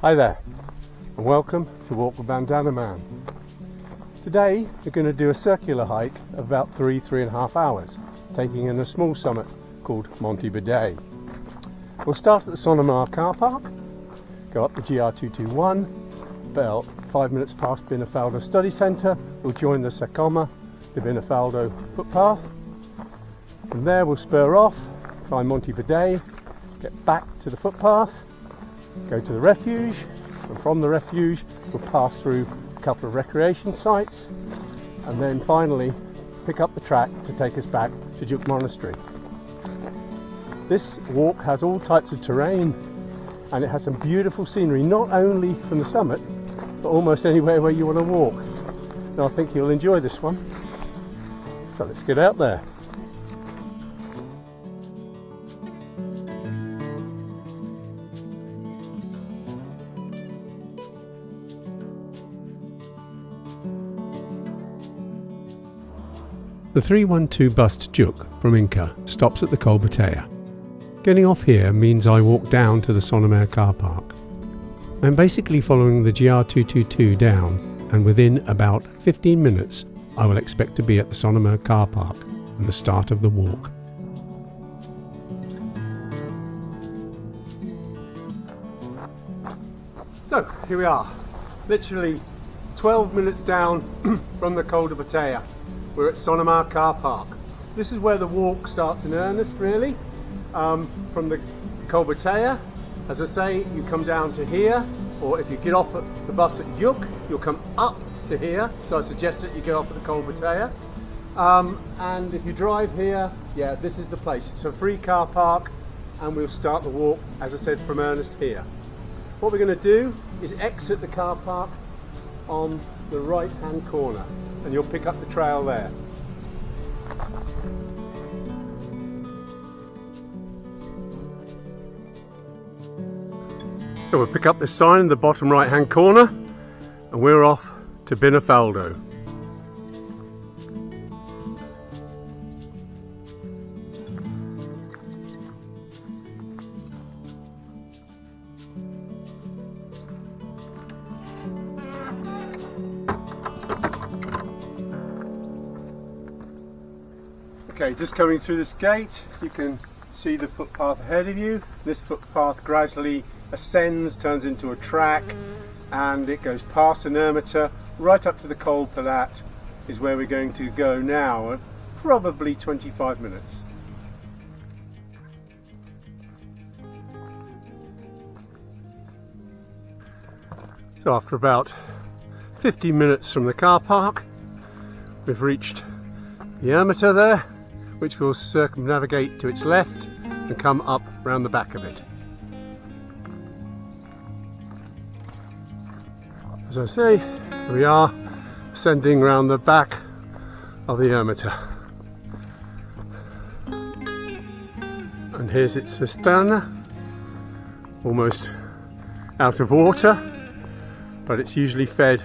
Hi there, and welcome to Walk with Bandana Man. Today we're going to do a circular hike of about 3.5 hours, taking in a small summit called Montebudell. We'll start at the Son Amer car park, go up the GR221, about 5 minutes past Binifaldo Study Centre. We'll join the Sa Coma de Binifaldo footpath. From there we'll spur off, climb Montebudell, get back to the footpath, go to the refuge, and from the refuge we'll pass through a couple of recreation sites and then finally pick up the track to take us back to Lluc Monastery. This walk has all types of terrain and it has some beautiful scenery, not only from the summit but almost anywhere where you want to walk. And I think you'll enjoy this one. So let's get out there. The 312 bus to Lluc from Inca stops at the Col Batea. Getting off here means I walk down to the Son Amer car park. I'm basically following the GR222 down, and within about 15 minutes I will expect to be at the Son Amer car park and the start of the walk. So here we are, literally 12 minutes down from the Col Batea. We're at Son Amer car park. This is where the walk starts in earnest, really. From the Col Batea, as I say, you come down to here, or if you get off at the bus at Lluc, you'll come up to here. So I suggest that you get off at the Col Batea. And if you drive here, yeah, this is the place. It's a free car park, and we'll start the walk, as I said, from earnest here. What we're going to do is exit the car park on the right hand corner, and you'll pick up the trail there. So we'll pick up this sign in the bottom right hand corner and we're off to Binifaldo. Okay, just coming through this gate, you can see the footpath ahead of you. This footpath gradually ascends, turns into a track, and it goes past an ermita right up to the Col Pilat is where we're going to go now, probably 25 minutes. So after about 50 minutes from the car park, we've reached the ermita there, which will circumnavigate to its left and come up round the back of it. As I say, here we are ascending round the back of the ermita. And here's its cisterna, almost out of water, but it's usually fed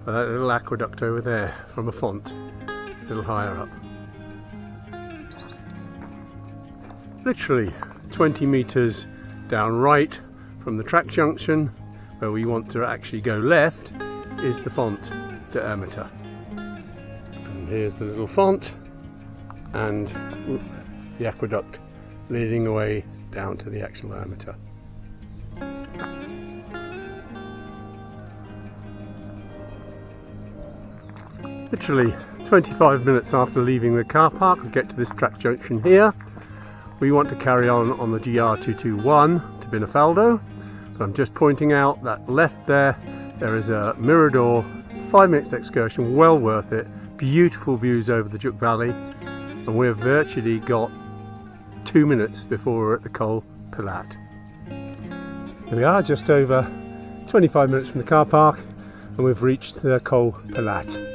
by that little aqueduct over there from a font, a little higher up. Literally 20 metres down right from the track junction, where we want to actually go left, is the font de ermita. And here's the little font and the aqueduct leading away down to the actual ermita. Literally 25 minutes after leaving the car park, we get to this track junction here. We want to carry on the GR221 to Binifaldo, but I'm just pointing out that left there is a mirador, 5 minutes excursion, well worth it, beautiful views over the Lluc Valley, and we've virtually got 2 minutes before we're at the Col Pilat. Here we are, just over 25 minutes from the car park, and we've reached the Col Pilat.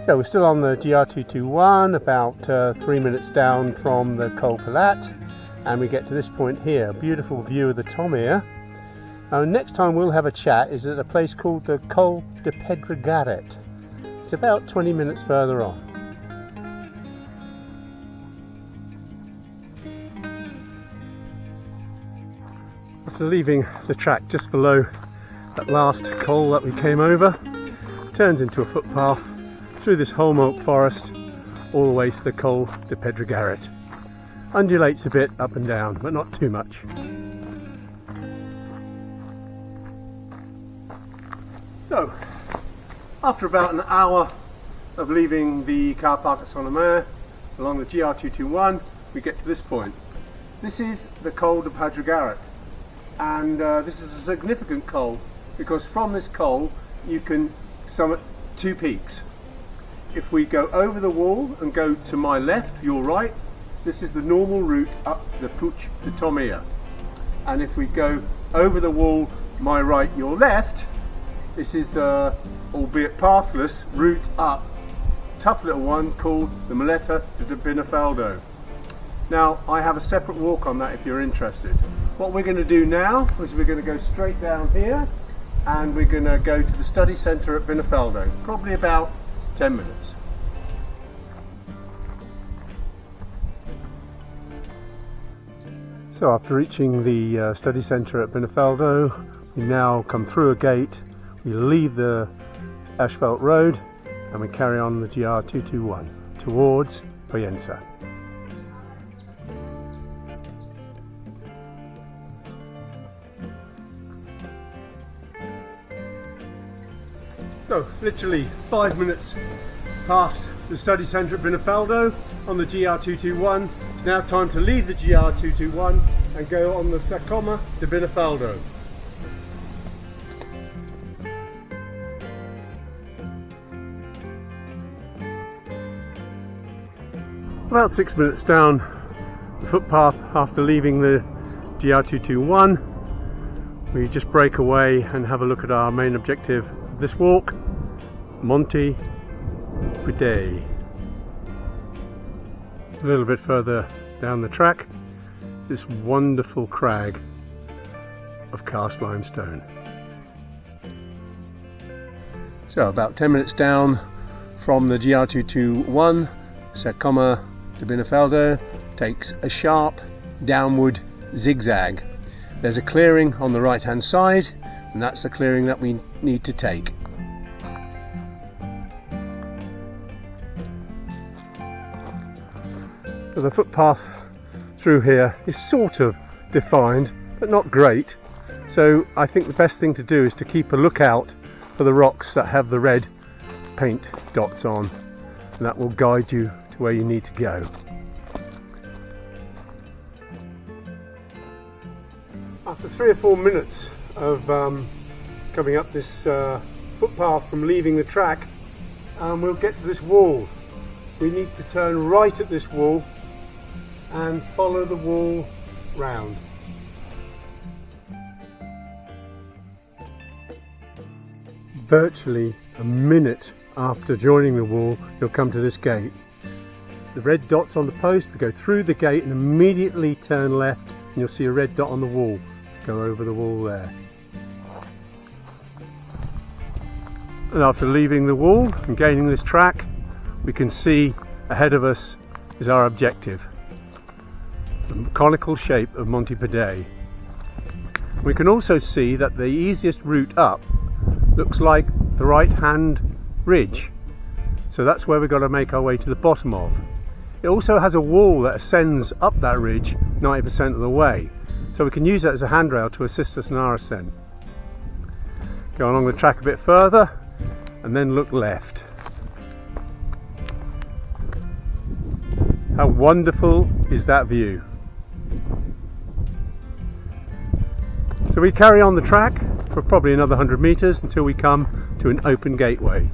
So we're still on the GR221, about 3 minutes down from the Col Pilat, and we get to this point here, beautiful view of the Son Amer. Next time we'll have a chat is at a place called the Col de Binifaldo. It's about 20 minutes further on. After leaving the track just below that last col that we came over, it turns into a footpath through this holm oak forest all the way to the Col de Pedregaret. Undulates a bit up and down, but not too much. So, after about an hour of leaving the car park at Son Amer along the GR221, we get to this point. This is the Col de Pedregaret, and this is a significant col because from this col you can summit two peaks. If we go over the wall and go to my left, your right, this is the normal route up the refuge de Son Amer. And if we go over the wall, my right, your left, this is the, albeit pathless, route up, tough little one called the Menut and Binifaldo. Now, I have a separate walk on that if you're interested. What we're going to do now is we're going to go straight down here and we're going to go to the study centre at Binifaldo, probably about 10 minutes. So after reaching the study centre at Binifaldo, we now come through a gate, we leave the asphalt road and we carry on the GR221 towards Poyensa. So literally 5 minutes past the study centre at Binifaldo on the GR221. It's now time to leave the GR221 and go on the Sa Coma de Binifaldo. About 6 minutes down the footpath after leaving the GR221, we just break away and have a look at our main objective of this walk, Montebudell. A little bit further down the track, this wonderful crag of cast limestone. So about 10 minutes down from the GR221, Sa Coma de Binifaldo takes a sharp downward zigzag. There's a clearing on the right hand side, and that's the clearing that we need to take. So the footpath through here is sort of defined, but not great. So I think the best thing to do is to keep a lookout for the rocks that have the red paint dots on, and that will guide you to where you need to go. After 3 or 4 minutes of coming up this footpath from leaving the track, we'll get to this wall. We need to turn right at this wall and follow the wall round. Virtually a minute after joining the wall, you'll come to this gate. The red dots on the post, we go through the gate and immediately turn left, and you'll see a red dot on the wall. Go over the wall there. And after leaving the wall and gaining this track, we can see ahead of us is our objective, the conical shape of Montebudell. We can also see that the easiest route up looks like the right hand ridge, so that's where we've got to make our way to the bottom of. It also has a wall that ascends up that ridge 90% of the way, so we can use that as a handrail to assist us in our ascent. Go along the track a bit further and then look left. How wonderful is that view? So we carry on the track for probably another 100 meters until we come to an open gateway.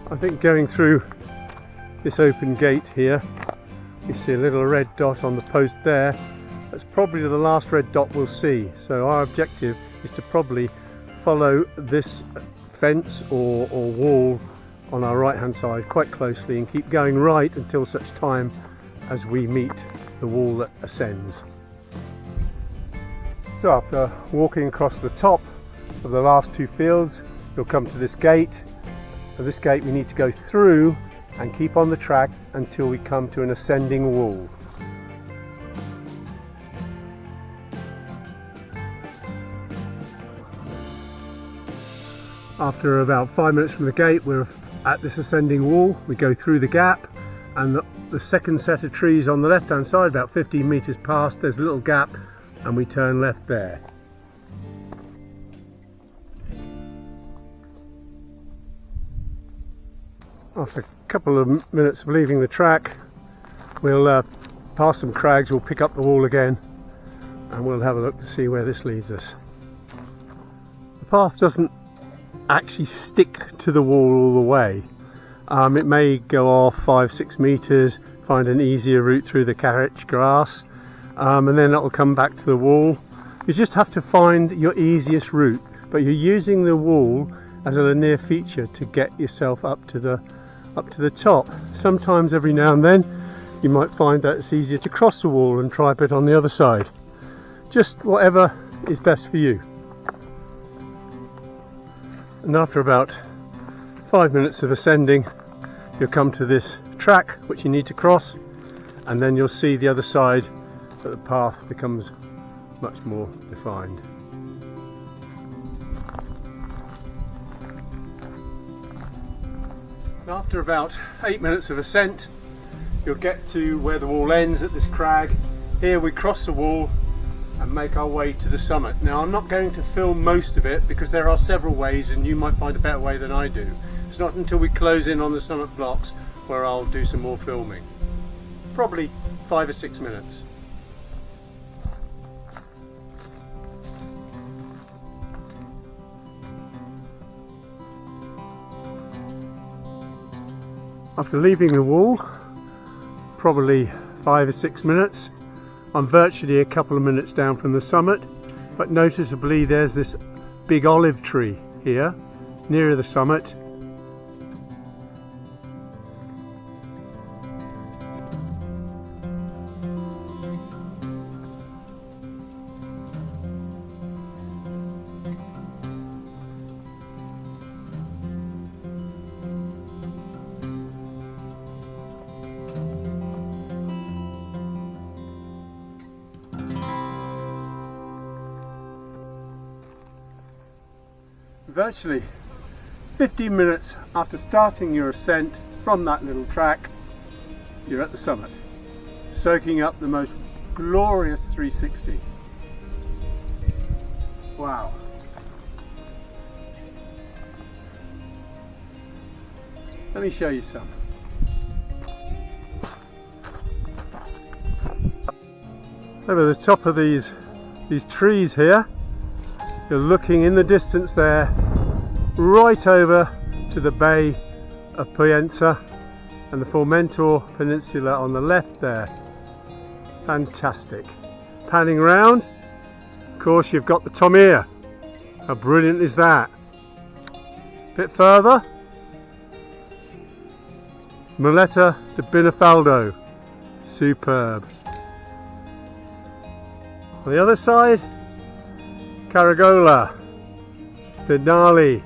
I think going through this open gate here, you see a little red dot on the post there. That's probably the last red dot we'll see. So our objective is to probably follow this fence or wall on our right hand side quite closely and keep going right until such time as we meet the wall that ascends. So after walking across the top of the last two fields, you'll come to this gate. And this gate we need to go through and keep on the track until we come to an ascending wall. After about 5 minutes from the gate, we're at this ascending wall. We go through the gap, and the second set of trees on the left hand side, about 15 meters past, there's a little gap, and we turn left there. After a couple of minutes of leaving the track, we'll pass some crags, we'll pick up the wall again, and we'll have a look to see where this leads us. The path doesn't actually stick to the wall all the way. It may go off 5-6 meters, find an easier route through the carriage grass, and then it'll come back to the wall. You just have to find your easiest route, but you're using the wall as a linear feature to get yourself up to the top. Sometimes every now and then you might find that it's easier to cross the wall and try a bit on the other side. Just whatever is best for you. And after about 5 minutes of ascending, you'll come to this track which you need to cross, and then you'll see the other side that the path becomes much more defined. After about 8 minutes of ascent, you'll get to where the wall ends at this crag. Here we cross the wall and make our way to the summit. Now, I'm not going to film most of it because there are several ways and you might find a better way than I do. It's not until we close in on the summit blocks where I'll do some more filming. Probably 5 or 6 minutes. After leaving the wall, probably 5 or 6 minutes, I'm virtually a couple of minutes down from the summit, but noticeably there's this big olive tree here, nearer the summit. Virtually 15 minutes after starting your ascent from that little track, you're at the summit, soaking up the most glorious 360. Wow. Let me show you some. Over the top of these trees here, you're looking in the distance there, right over to the Bay of Poyensa and the Formentor Peninsula on the left there. Fantastic. Panning round, of course you've got the Son Amer. How brilliant is that? A bit further, Menut and Binifaldo. Superb. On the other side, Caragola, Denali,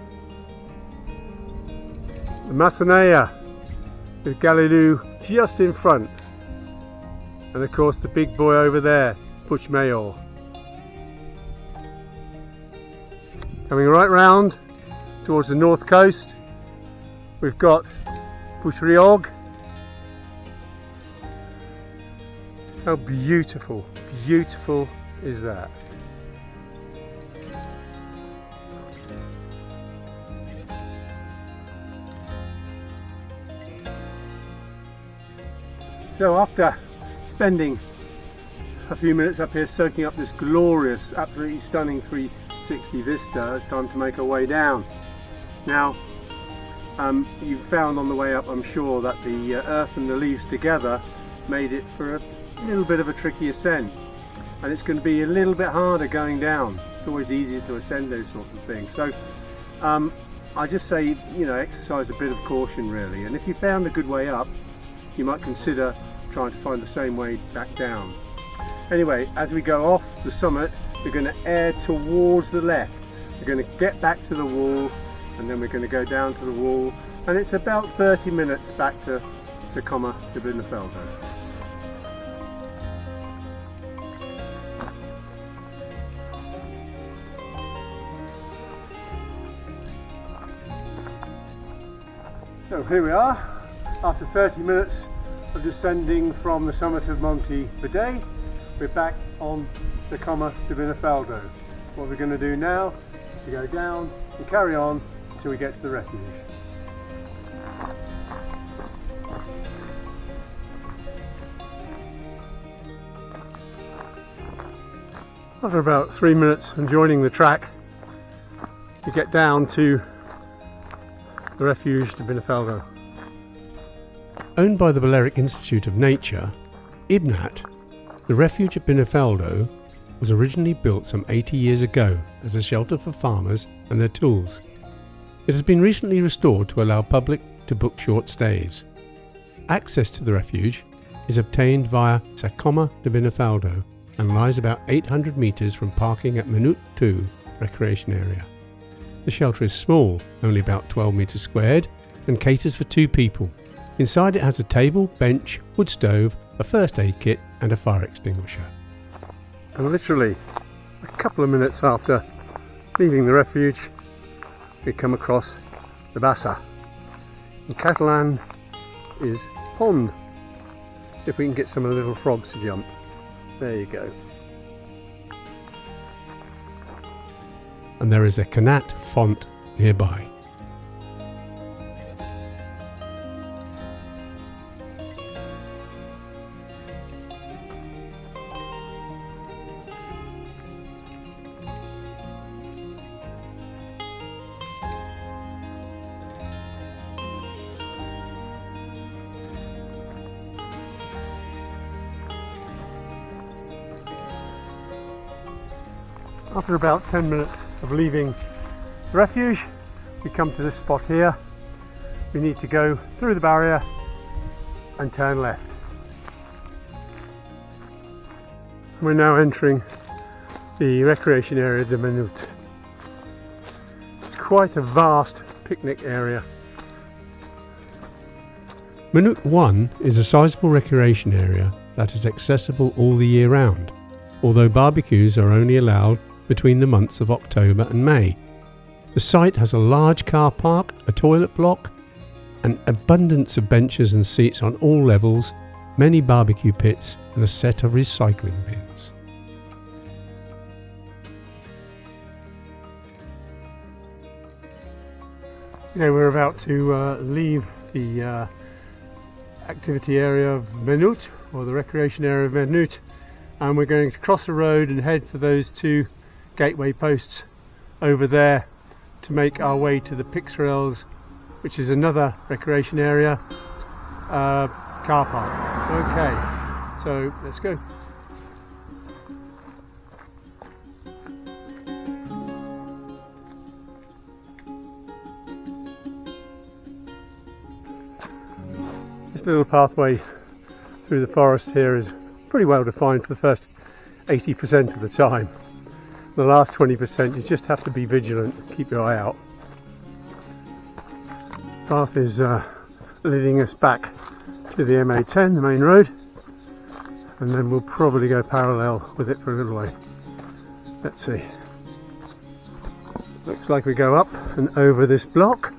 the Massanea with Galilu just in front, and of course the big boy over there, Puigmayor. Coming right round towards the north coast, we've got Puigriog. How beautiful, beautiful is that? So after spending a few minutes up here soaking up this glorious, absolutely stunning 360 vista, it's time to make our way down. Now, you found on the way up, I'm sure, that the earth and the leaves together made it for a little bit of a tricky ascent, and it's going to be a little bit harder going down. It's always easier to ascend those sorts of things. So I just say, you know, exercise a bit of caution really, and if you found a good way up, you might consider trying to find the same way back down. Anyway, as we go off the summit, we're going to air towards the left. We're going to get back to the wall, and then we're going to go down to the wall, and it's about 30 minutes back to Sa Coma de Binifaldo. So here we are, after 30 minutes of descending from the summit of Montebudell. We're back on Sa Coma de Binifaldo. What we're going to do now is go down and carry on until we get to the refuge. After about 3 minutes of joining the track, we get down to the refuge de Binifaldo. Owned by the Balearic Institute of Nature, IBNAT, the refuge at Binifaldo was originally built some 80 years ago as a shelter for farmers and their tools. It has been recently restored to allow public to book short stays. Access to the refuge is obtained via Sa Coma de Binifaldo and lies about 800 metres from parking at Menut 2 recreation area. The shelter is small, only about 12 metres squared, and caters for 2 people. Inside it has a table, bench, wood stove, a first aid kit and a fire extinguisher. And literally a couple of minutes after leaving the refuge, we come across the Bassa. In Catalan is pond. See if we can get some of the little frogs to jump. There you go. And there is a Canat font nearby. After about 10 minutes of leaving the refuge, we come to this spot here. We need to go through the barrier and turn left. We're now entering the recreation area of the Menut. It's quite a vast picnic area. Menut 1 is a sizable recreation area that is accessible all the year round, although barbecues are only allowed between the months of October and May. The site has a large car park, a toilet block, an abundance of benches and seats on all levels, many barbecue pits and a set of recycling bins. Okay, we're about to leave the activity area of Menut, or the recreation area of Menut, and we're going to cross the road and head for those 2 gateway posts over there to make our way to the Pixarels, which is another recreation area car park. Okay, so let's go. This little pathway through the forest here is pretty well defined for the first 80% of the time. The last 20% you just have to be vigilant, keep your eye out. Path is leading us back to the MA10, the main road, and then we'll probably go parallel with it for a little way. Let's see. Looks like we go up and over this block.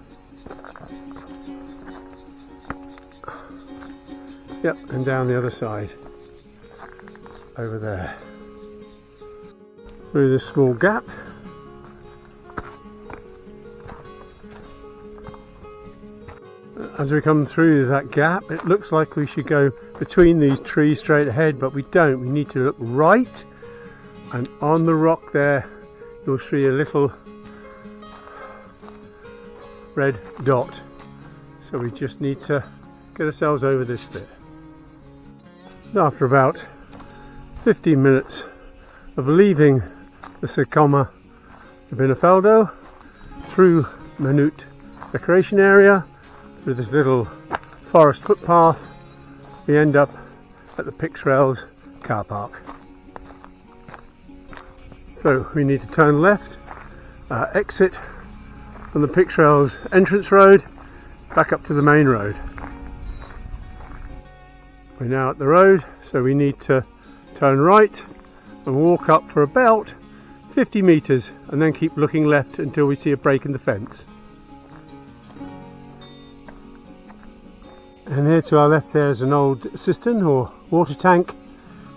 Yep, and down the other side, over there. Through this small gap. As we come through that gap, it looks like we should go between these trees straight ahead, but we don't. We need to look right, and on the rock there you'll see a little red dot. So we just need to get ourselves over this bit. After about 15 minutes of leaving the Sa Coma de Binifaldo through Menut recreation area, through this little forest footpath, we end up at the Pixarels car park. So we need to turn left, exit from the Pixarels entrance road back up to the main road. We're now at the road, so we need to turn right and walk up for about 50 metres and then keep looking left until we see a break in the fence. And here to our left there's an old cistern or water tank.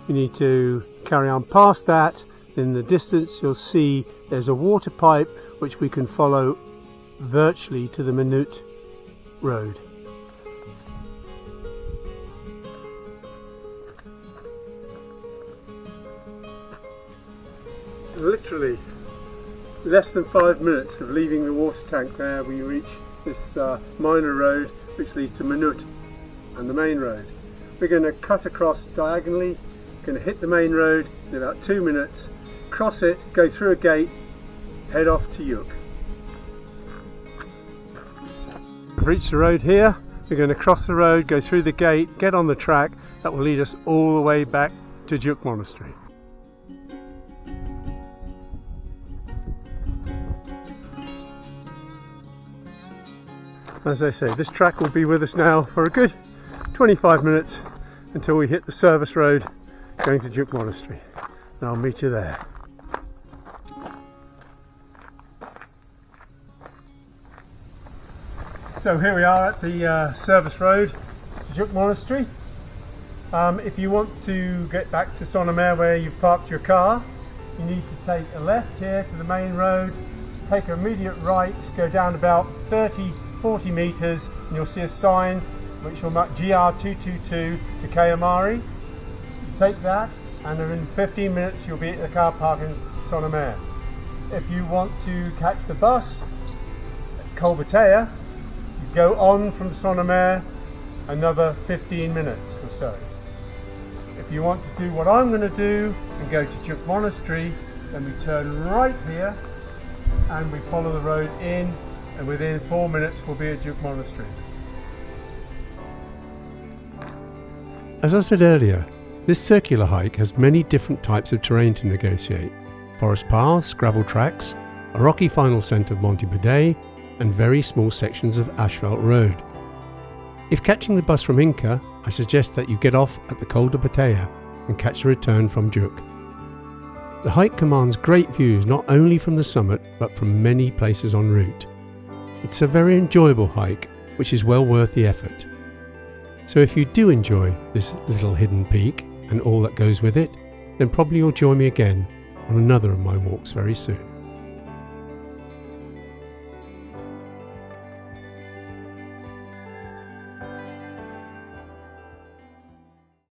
You need to carry on past that. In the distance you'll see there's a water pipe which we can follow virtually to the Menut road. Literally less than 5 minutes of leaving the water tank there, we reach this minor road which leads to Menut and the main road. We're going to cut across diagonally, going to hit the main road in about 2 minutes, cross it, go through a gate, head off to Lluc. We've reached the road here. We're going to cross the road, go through the gate, get on the track that will lead us all the way back to Lluc Monastery. As I say, this track will be with us now for a good 25 minutes until we hit the service road going to Lluc Monastery. And I'll meet you there. So here we are at the service road to Lluc Monastery. If you want to get back to Son Amer where you've parked your car, you need to take a left here to the main road, take an immediate right, go down about 40 metres and you'll see a sign which will mark GR222 to Kayamari. You take that and in 15 minutes you'll be at the car park in Son Amer. If you want to catch the bus at Colbertea, you go on from Son Amer another 15 minutes or so. If you want to do what I'm going to do and go to Lluc Monastery, then we turn right here and we follow the road in, and within 4 minutes we'll be at Lluc Monastery. As I said earlier, this circular hike has many different types of terrain to negotiate. Forest paths, gravel tracks, a rocky final ascent of Montebudell, and very small sections of asphalt road. If catching the bus from Inca, I suggest that you get off at the Col de Batea and catch the return from Lluc. The hike commands great views not only from the summit but from many places en route. It's a very enjoyable hike which is well worth the effort. So if you do enjoy this little hidden peak and all that goes with it, then probably you'll join me again on another of my walks very soon.